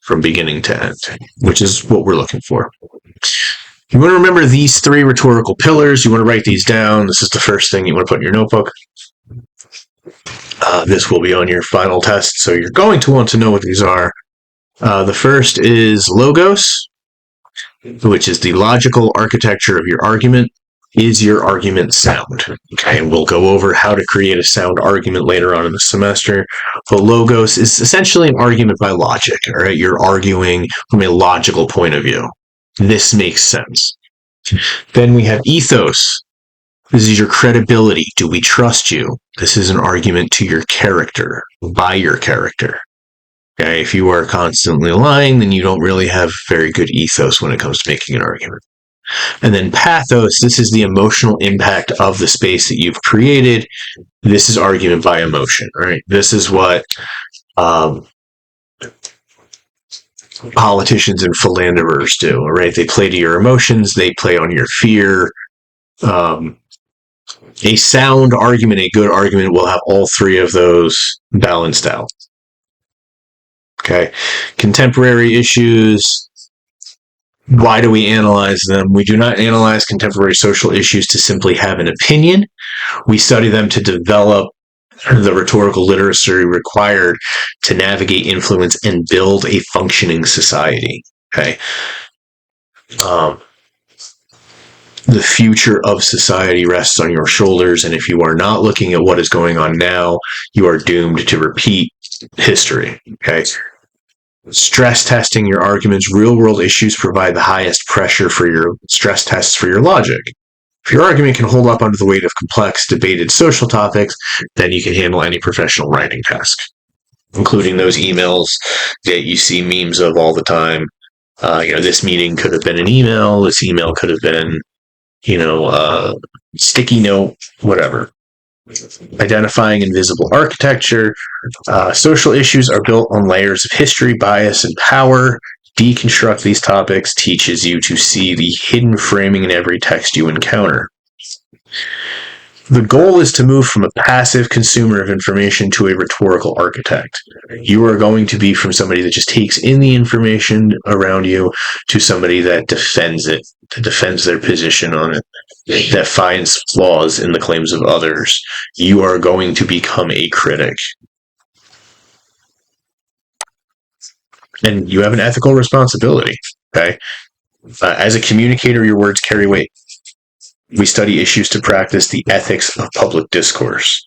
from beginning to end, which is what we're looking for. You want to remember these 3 rhetorical pillars. You want to write these down. This is the first thing you want to put in your notebook. This will be on your final test, so you're going to want to know what these are. The first is logos, which is the logical architecture of your argument. Is your argument sound? Okay, and we'll go over how to create a sound argument later on in the semester. But logos is essentially an argument by logic, all right? You're arguing from a logical point of view. This makes sense. Then we have ethos. This is your credibility. Do we trust you? This is an argument to your character, by your character. Okay, if you are constantly lying, then you don't really have very good ethos when it comes to making an argument. And then pathos, this is the emotional impact of the space that you've created. This is argument by emotion, right? This is what politicians and philanderers do, right? They play to your emotions, they play on your fear. A sound argument, a good argument will have all three of those balanced out. Okay. Contemporary issues. Why do we analyze them? We do not analyze contemporary social issues to simply have an opinion. We study them to develop the rhetorical literacy required to navigate influence and build a functioning society. Okay. The future of society rests on your shoulders, and if you are not looking at what is going on now, you are doomed to repeat history. Okay. Stress testing your arguments. Real world issues provide the highest pressure for your stress tests for your logic. If your argument can hold up under the weight of complex, debated social topics, then you can handle any professional writing task, including those emails that you see memes of all the time. This meeting could have been an email. This email could have been, sticky note, whatever. Identifying invisible architecture. Social issues are built on layers of history, bias, and power. Deconstruct these topics teaches you to see the hidden framing in every text you encounter. The goal is to move from a passive consumer of information to a rhetorical architect. You are going to be from somebody that just takes in the information around you to somebody that defends it, that defends their position on it, that finds flaws in the claims of others. You are going to become a critic. And you have an ethical responsibility, okay? As a communicator, your words carry weight. We study issues to practice the ethics of public discourse.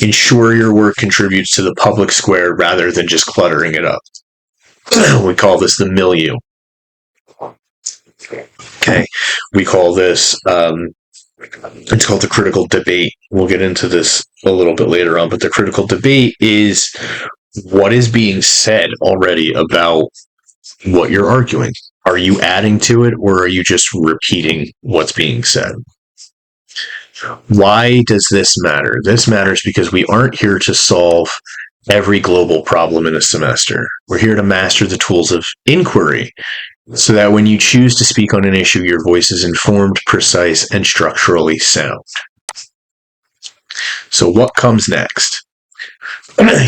Ensure your work contributes to the public square rather than just cluttering it up. We call this the milieu. Okay, we call this, it's called the critical debate. We'll get into this a little bit later on, but the critical debate is what is being said already about what you're arguing. Are you adding to it, or are you just repeating what's being said? Why does this matter? This matters because we aren't here to solve every global problem in a semester. We're here to master the tools of inquiry so that when you choose to speak on an issue, your voice is informed, precise, and structurally sound. So what comes next?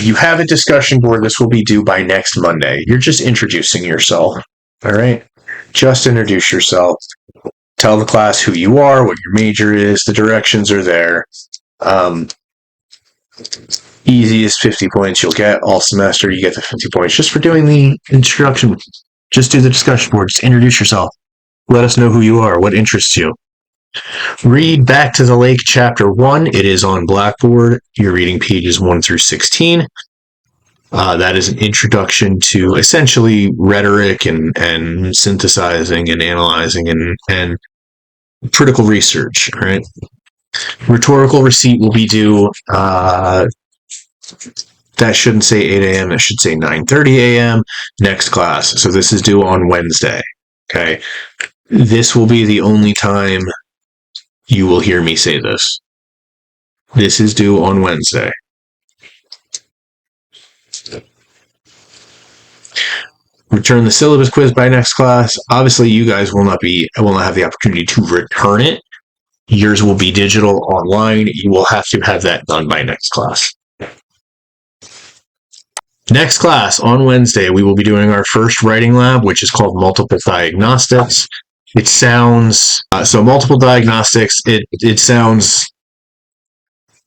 You have a discussion board. This will be due by next Monday. You're just introducing yourself. All right? Just introduce yourself. Tell the class who you are, what your major is. The directions are there. Easiest 50 points you'll get all semester. You get the 50 points just for doing the introduction. Just do the discussion board. Just introduce yourself. Let us know who you are, what interests you. Read Back to the Lake Chapter 1. It is on Blackboard. You're reading pages 1 through 16. That is an introduction to essentially rhetoric and synthesizing and analyzing and critical research, right? Rhetorical receipt will be due, that shouldn't say 8 a.m., it should say 9:30 a.m. next class. So this is due on Wednesday, okay? This will be the only time you will hear me say this. This is due on Wednesday. Return the syllabus quiz by next class. Obviously, you guys will not have the opportunity to return it. Yours will be digital online. You will have to have that done by next class. Next class on Wednesday, we will be doing our first writing lab, which is called multiple diagnostics. It sounds so multiple diagnostics. It sounds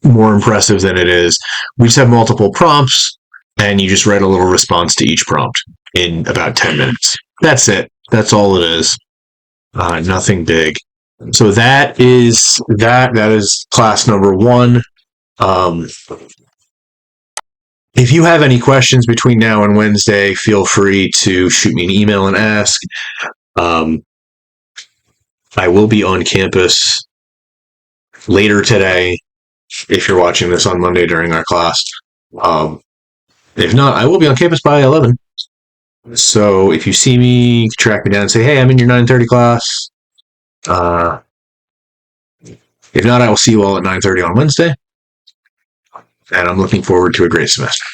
more impressive than it is. We just have multiple prompts, and you just write a little response to each prompt in about 10 minutes. That's it. That's all it is. Nothing big. So that is class number 1. If you have any questions between now and Wednesday, feel free to shoot me an email and ask. I will be on campus later today if you're watching this on Monday during our class. If not, I will be on campus by 11. So if you see me, track me down and say, hey, I'm in your 9:30 class. Uh, if not, I will see you all at 9:30 on Wednesday, and I'm looking forward to a great semester.